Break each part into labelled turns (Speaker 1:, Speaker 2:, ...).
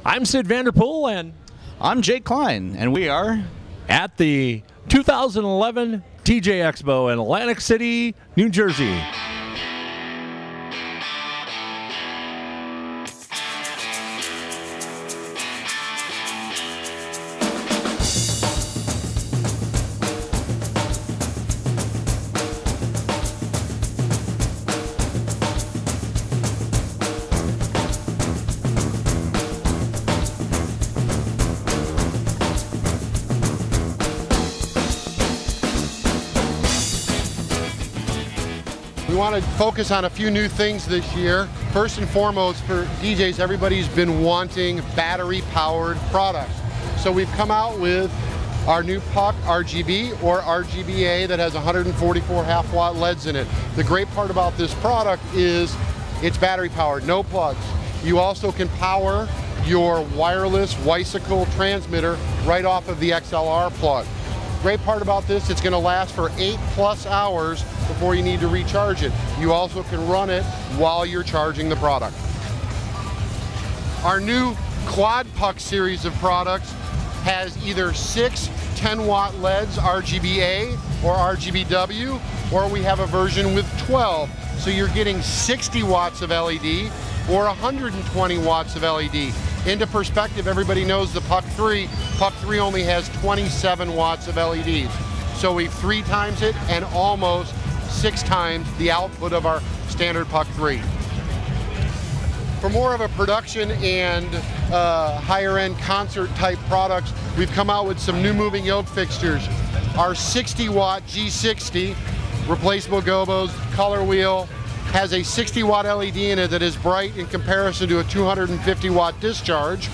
Speaker 1: I'm Sid Vanderpool, and
Speaker 2: I'm Jake Klein, and we are
Speaker 1: at the 2011 DJ Expo in Atlantic City, New Jersey.
Speaker 3: We want to focus on a few new things this year. First and foremost, for DJs, everybody's been wanting battery-powered products. So we've come out with our new Puck RGB or RGBA that has 144 half-watt LEDs in it. The great part about this product is it's battery-powered, no plugs. You also can power your wireless Bicycle transmitter right off of the XLR plug. Great part about this, it's going to last for 8+ hours before you need to recharge it. You also can run it while you're charging the product. Our new Quad Puck series of products has either 6 10-watt LEDs, RGBA or RGBW, or we have a version with 12. So you're getting 60 watts of LED or 120 watts of LED. Into perspective, everybody knows the Puck 3. Puck 3 only has 27 watts of LEDs. So we've 3 times it and almost 6 times the output of our standard Puck 3. For more of a production and higher end concert type products, we've come out with some new moving yoke fixtures. Our 60-watt G60 replaceable gobos color wheel has a 60-watt LED in it that is bright in comparison to a 250-watt discharge.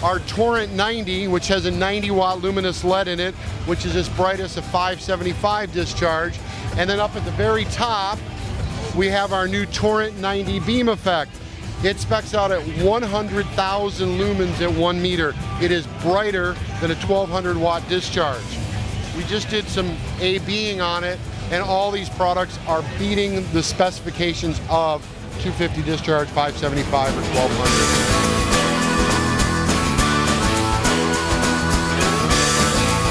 Speaker 3: Our Torrent 90, which has a 90-watt luminous LED in it, which is as bright as a 575 discharge. And then up at the very top, we have our new Torrent 90 beam effect. It specs out at 100,000 lumens at 1 meter. It is brighter than a 1200-watt discharge. We just did some A/Bing on it, and all these products are beating the specifications of 250 discharge, 575, or 1200.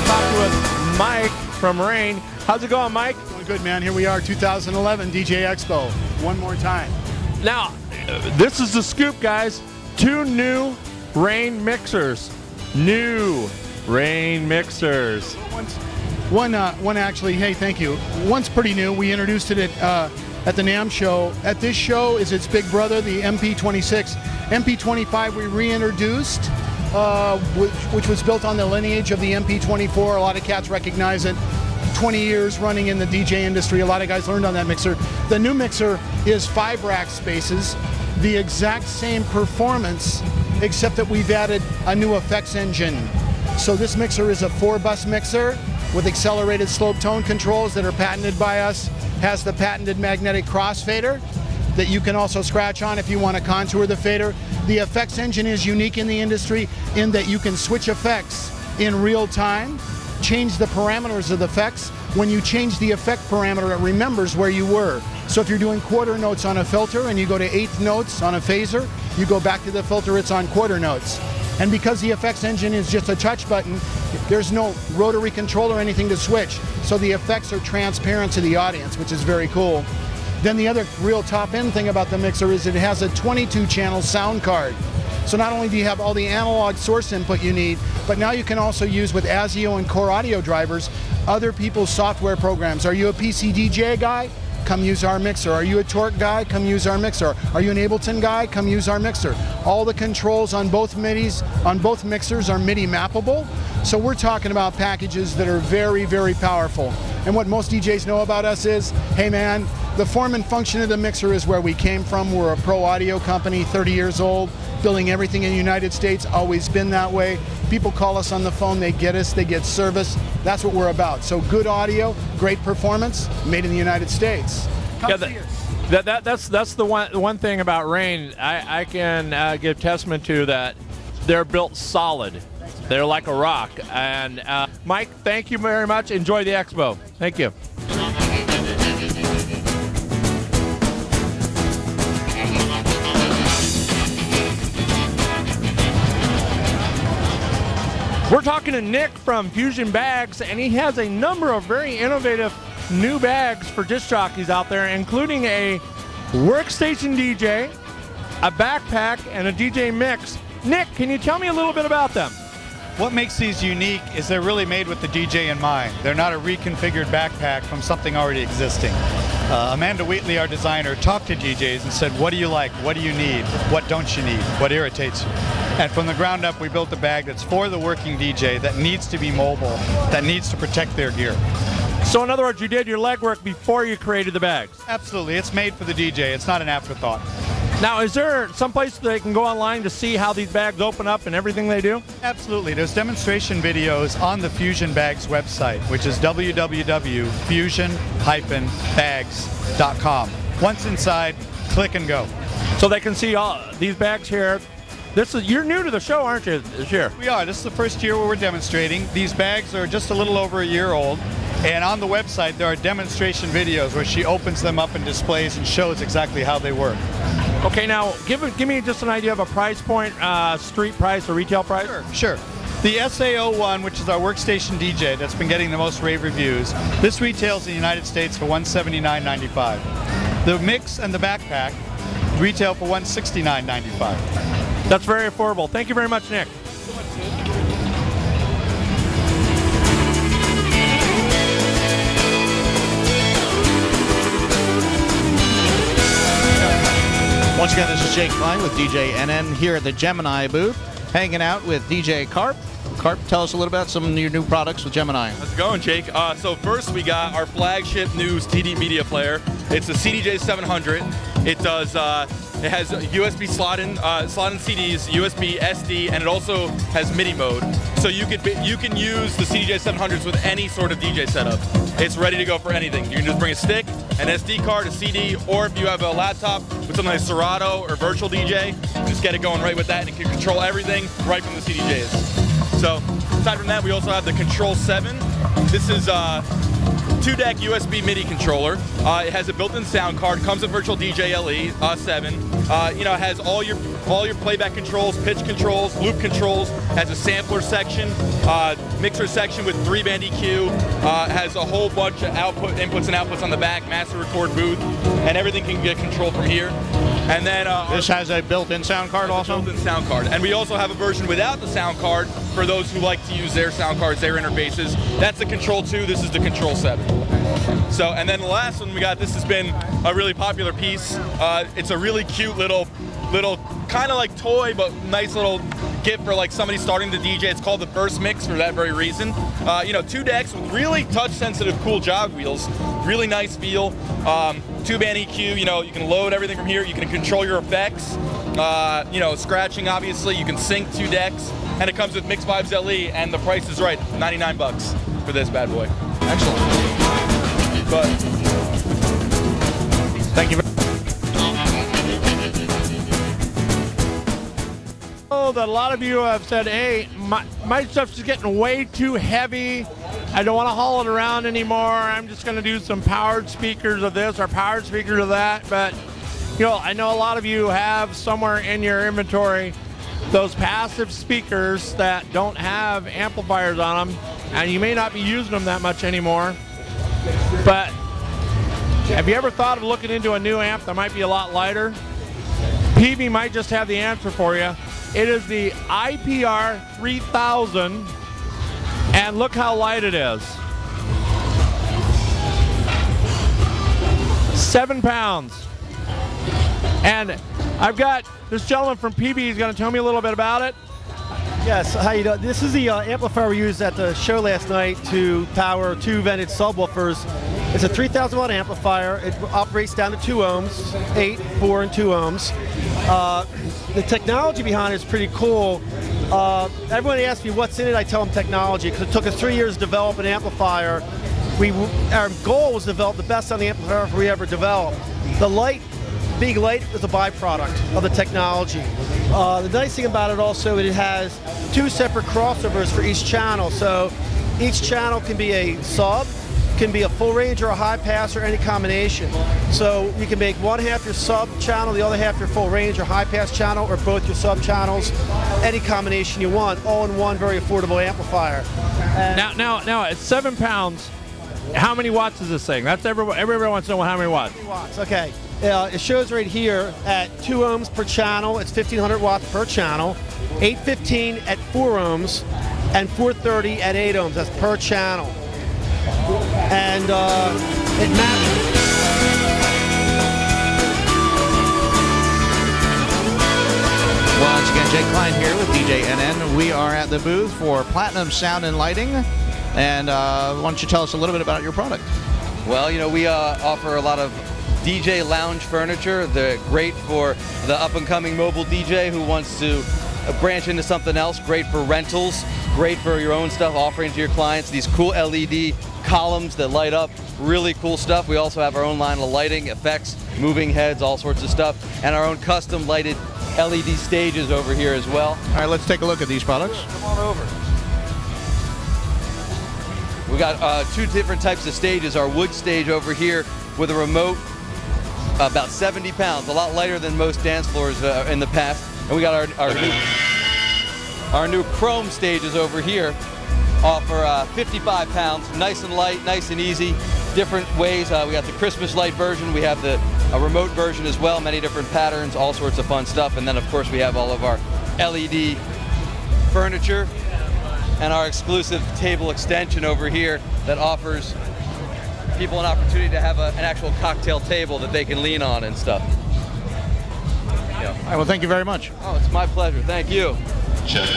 Speaker 1: Talk with Mike from Rane. How's it going, Mike?
Speaker 4: Doing good, man. Here we are, 2011 DJ Expo. One more time.
Speaker 1: Now, this is the scoop, guys. 2 new Rane mixers. New Rane mixers.
Speaker 4: One actually, hey, thank you. One's pretty new. We introduced it at the NAMM show. At this show is its big brother, the MP26. MP25 we reintroduced, which was built on the lineage of the MP24. A lot of cats recognize it. 20 years running in the DJ industry. A lot of guys learned on that mixer. The new mixer is 5 rack spaces, the exact same performance, except that we've added a new effects engine. So this mixer is a 4-bus mixer with accelerated slope tone controls that are patented by us, has the patented magnetic crossfader that you can also scratch on if you want to contour the fader. The effects engine is unique in the industry in that you can switch effects in real time, change the parameters of the effects. When you change the effect parameter, it remembers where you were. So if you're doing quarter notes on a filter and you go to 1/8 notes on a phaser, you go back to the filter, it's on quarter notes. And because the effects engine is just a touch button, there's no rotary control or anything to switch. So the effects are transparent to the audience, which is very cool. Then the other real top end thing about the mixer is it has a 22-channel sound card. So not only do you have all the analog source input you need, but now you can also use with ASIO and Core Audio drivers other people's software programs. Are you a PC DJ guy? Come use our mixer. Are you a Torque guy? Come use our mixer. Are you an Ableton guy? Come use our mixer. All the controls on both MIDIs, on both mixers are MIDI mappable. So we're talking about packages that are very, very powerful. And what most DJs know about us is, hey man, the form and function of the mixer is where we came from. We're a pro audio company, 30 years old, building everything in the United States, always been that way. People call us on the phone, they get us, they get service. That's what we're about. So good audio, great performance, made in the United States. Come see us.
Speaker 1: That's the one thing about Rane I can give testament to, that they're built solid. They're like a rock. And Mike, thank you very much. Enjoy the expo. Thank you. We're talking to Nick from Fusion Bags, and he has a number of very innovative new bags for disc jockeys out there, including a workstation DJ, a backpack, and a DJ mix. Nick, can you tell me a little bit about them?
Speaker 5: What makes these unique is they're really made with the DJ in mind. They're not a reconfigured backpack from something already existing. Amanda Wheatley, our designer, talked to DJs and said, what do you like? What do you need? What don't you need? What irritates you? And from the ground up, we built a bag that's for the working DJ that needs to be mobile, that needs to protect their gear.
Speaker 1: So in other words, you did your legwork before you created the bags?
Speaker 5: Absolutely. It's made for the DJ. It's not an afterthought.
Speaker 1: Now, is there some place they can go online to see how these bags open up and everything they do?
Speaker 5: Absolutely. There's demonstration videos on the Fusion Bags website, which is www.fusion-bags.com. Once inside, click and go.
Speaker 1: So they can see all these bags here. You're new to the show, aren't you, this year?
Speaker 5: We are. This is the first year where we're demonstrating. These bags are just a little over a year old. And on the website, there are demonstration videos where she opens them up and displays and shows exactly how they work.
Speaker 1: Okay, now give me just an idea of a price point, street price or retail price.
Speaker 5: Sure. The SA01, which is our workstation DJ that's been getting the most rave reviews, this retails in the United States for $179.95. The mix and the backpack retail for $169.95.
Speaker 1: That's very affordable. Thank you very much, Nick.
Speaker 2: Once again, this is Jake Klein with DJ NN here at the Gemini booth, hanging out with DJ Carp. Carp, tell us a little about some of your new products with Gemini.
Speaker 6: How's it going, Jake? So first we got our flagship new CD media player. It's a CDJ 700. It does. It has USB slot-in CDs, USB, SD, and it also has MIDI mode. So you can use the CDJ 700s with any sort of DJ setup. It's ready to go for anything. You can just bring a stick, an SD card, a CD, or if you have a laptop with something like Serato or Virtual DJ, just get it going right with that, and it can control everything right from the CDJs. So aside from that, we also have the Control 7. This is a 2-deck USB MIDI controller. It has a built-in sound card. Comes with Virtual DJ LE 7. It has all your playback controls, pitch controls, loop controls. Has a sampler section, mixer section with 3-band EQ. Has a whole bunch of inputs and outputs on the back, master record booth, and everything can get controlled from here. And then
Speaker 2: this has a built-in sound card also?
Speaker 6: Built-in sound card. And we also have a version without the sound card for those who like to use their sound cards, their interfaces. That's the Control 2. This is the Control 7. So, and then the last one we got, this has been a really popular piece. It's a really cute little kind of like toy, but nice little gift for like somebody starting to DJ. It's called the First Mix for that very reason. 2 decks with really touch-sensitive, cool jog wheels. Really nice feel. 2-band EQ. You can load everything from here. You can control your effects. Scratching, obviously. You can sync 2 decks, and it comes with Mix Vibes LE, and the price is right, $99 for this bad boy.
Speaker 2: Excellent.
Speaker 6: But
Speaker 1: thank you. That a lot of you have said, hey, my stuff's just getting way too heavy. I don't want to haul it around anymore. I'm just going to do some powered speakers of this or powered speakers of that. But, I know a lot of you have somewhere in your inventory those passive speakers that don't have amplifiers on them, and you may not be using them that much anymore. But have you ever thought of looking into a new amp that might be a lot lighter? Peavey might just have the answer for you. It is the IPR 3000, and look how light it is. 7 pounds. And I've got this gentleman from Peavey. He's going to tell me a little bit about it.
Speaker 7: Yes, how you doing? This is the amplifier we used at the show last night to power 2 vented subwoofers. It's a 3,000 watt amplifier. It operates down to 2 ohms, 8, 4, and 2 ohms. The technology behind it is pretty cool. Everyone asks me what's in it, I tell them technology, because it took us 3 years to develop an amplifier. Our goal was to develop the best on the amplifier we ever developed. The light, being light, is a byproduct of the technology. The nice thing about it also, it has 2 separate crossovers for each channel. So each channel can be a sub, can be a full range or a high pass or any combination. So you can make one half your sub channel, the other half your full range or high pass channel, or both your sub channels, any combination you want, all in one very affordable amplifier. And
Speaker 1: now at 7 pounds, how many watts is this thing? That's everybody wants to know how many watts.
Speaker 7: Okay, it shows right here at 2 ohms per channel. It's 1500 watts per channel. 815 at 4 ohms, and 430 at 8 ohms. That's per channel. And it matches.
Speaker 2: Once again, Jake Klein here with DJ NN. We are at the booth for Platinum Sound and Lighting. And why don't you tell us a little bit about your product?
Speaker 8: Well, you know, we offer a lot of DJ lounge furniture. They're great for the up-and-coming mobile DJ who wants to branch into something else. Great for rentals, great for your own stuff, offering to your clients. These cool LED columns that light up, really cool stuff. We also have our own line of lighting, effects, moving heads, all sorts of stuff, and our own custom lighted LED stages over here as well.
Speaker 2: All right, let's take a look at these products.
Speaker 8: Come on over. We got 2 different types of stages. Our wood stage over here with a remote, about 70 pounds, a lot lighter than most dance floors in the past. And we got our new chrome stages over here, offer 55 pounds, nice and light, nice and easy, different ways. We got the Christmas light version, we have a remote version as well, many different patterns, all sorts of fun stuff. And then of course we have all of our LED furniture and our exclusive table extension over here that offers people an opportunity to have an actual cocktail table that they can lean on and stuff. Yeah.
Speaker 2: All right, well, thank you very much.
Speaker 8: Oh, it's my pleasure. Thank you.
Speaker 9: Check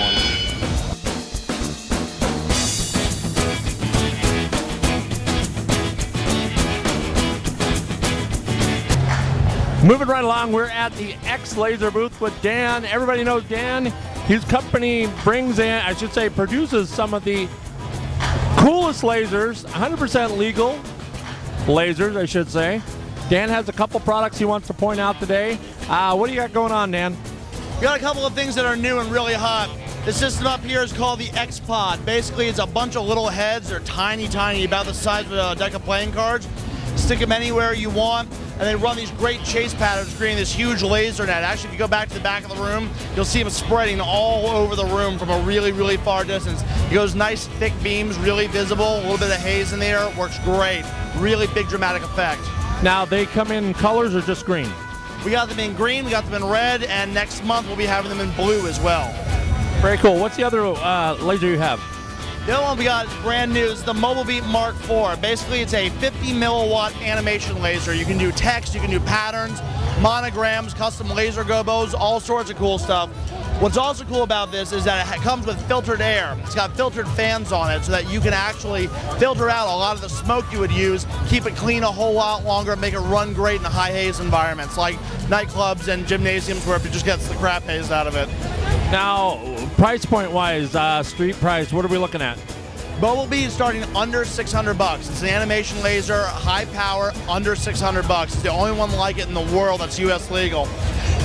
Speaker 9: 1.
Speaker 1: Moving right along, we're at the X Laser booth with Dan. Everybody knows Dan. His company brings in, I should say, produces some of the coolest lasers, 100% legal lasers, I should say. Dan has a couple products he wants to point out today. What do you got going on, Dan?
Speaker 10: We got a couple of things that are new and really hot. The system up here is called the X-Pod. Basically, it's a bunch of little heads. They're tiny, tiny, about the size of a deck of playing cards. Stick them anywhere you want, and they run these great chase patterns, creating this huge laser net. Actually, if you go back to the back of the room, you'll see them spreading all over the room from a really, really far distance. It goes nice, thick beams, really visible, a little bit of haze in the air. Works great. Really big, dramatic effect.
Speaker 1: Now, they come in colors or just green?
Speaker 10: We got them in green, we got them in red, and next month we'll be having them in blue as well.
Speaker 1: Very cool. What's the other laser you have?
Speaker 10: The other one we got is brand new. It's the Mobile Beat Mark IV. Basically, it's a 50 milliwatt animation laser. You can do text, you can do patterns, monograms, custom laser gobos, all sorts of cool stuff. What's also cool about this is that it comes with filtered air. It's got filtered fans on it so that you can actually filter out a lot of the smoke you would use, keep it clean a whole lot longer, make it run great in high haze environments like nightclubs and gymnasiums where it just gets the crap haze out of it.
Speaker 1: Now, price point wise, street price, what are we looking at?
Speaker 10: Mobile Beat is starting under $600. It's an animation laser, high power, under $600. It's the only one like it in the world that's US legal.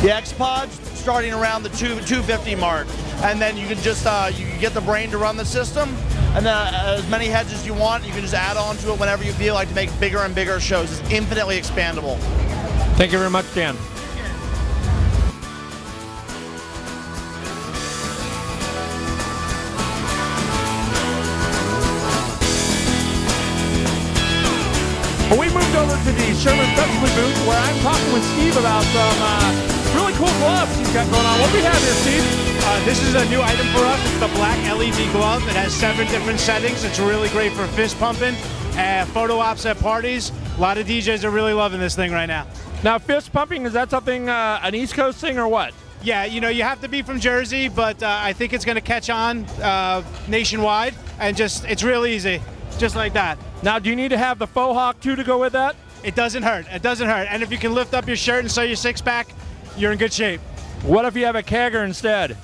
Speaker 10: The X-Pod's starting around the $250 mark, and then you can just you can get the brain to run the system, and then as many heads as you want, you can just add on to it whenever you feel like to make bigger and bigger shows. It's infinitely expandable.
Speaker 1: Thank you very much, Dan. Well, we moved over to the Sherman Specialty booth where I'm talking with Steve about some really cool gloves he's got going on. What do we have here, Steve?
Speaker 11: This is a new item for us. It's the black LED glove. It has 7 different settings. It's really great for fist pumping, photo ops at parties. A lot of DJs are really loving this thing right now.
Speaker 1: Now, fist pumping, is that something, an East Coast thing or what?
Speaker 11: Yeah, you know, you have to be from Jersey, but I think it's going to catch on nationwide, and it's real easy, just like that.
Speaker 1: Now, do you need to have the faux hawk too to go with that?
Speaker 11: It doesn't hurt. It doesn't hurt. And if you can lift up your shirt and show your six-pack, you're in good shape.
Speaker 1: What if you have a kegger instead?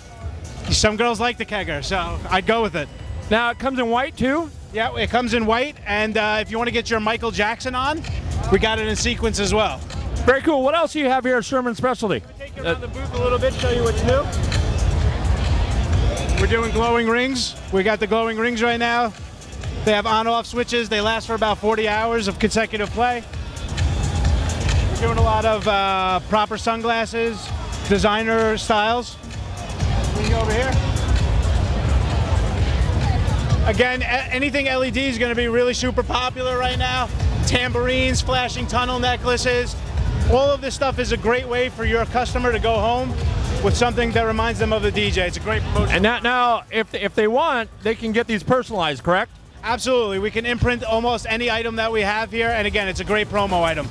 Speaker 11: Some girls like the kegger, so I'd go with it.
Speaker 1: Now, it comes in white too?
Speaker 11: Yeah, it comes in white, and if you want to get your Michael Jackson on, we got it in sequence as well.
Speaker 1: Very cool. What else do you have here at Sherman Specialty?
Speaker 11: I'll take you around the booth a little bit, show you what's new. We're doing glowing rings. We got the glowing rings right now. They have on-off switches. They last for about 40 hours of consecutive play. We're doing a lot of proper sunglasses, designer styles. We go over here. Again, anything LED is going to be really super popular right now. Tambourines, flashing tunnel necklaces. All of this stuff is a great way for your customer to go home with something that reminds them of the DJ. It's a great promotion.
Speaker 1: And now, if they want, they can get these personalized, correct?
Speaker 11: Absolutely. We can imprint almost any item that we have here. And again, it's a great promo item.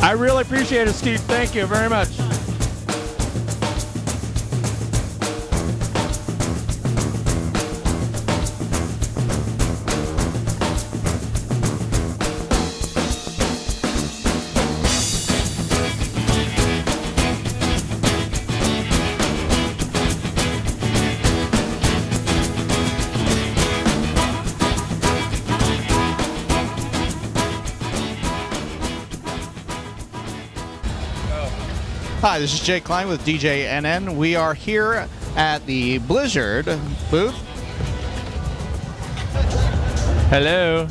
Speaker 1: I really appreciate it, Steve. Thank you very much.
Speaker 2: Hi, this is Jake Klein with DJ NN. We are here at the Blizzard booth.
Speaker 1: Hello.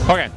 Speaker 1: Okay.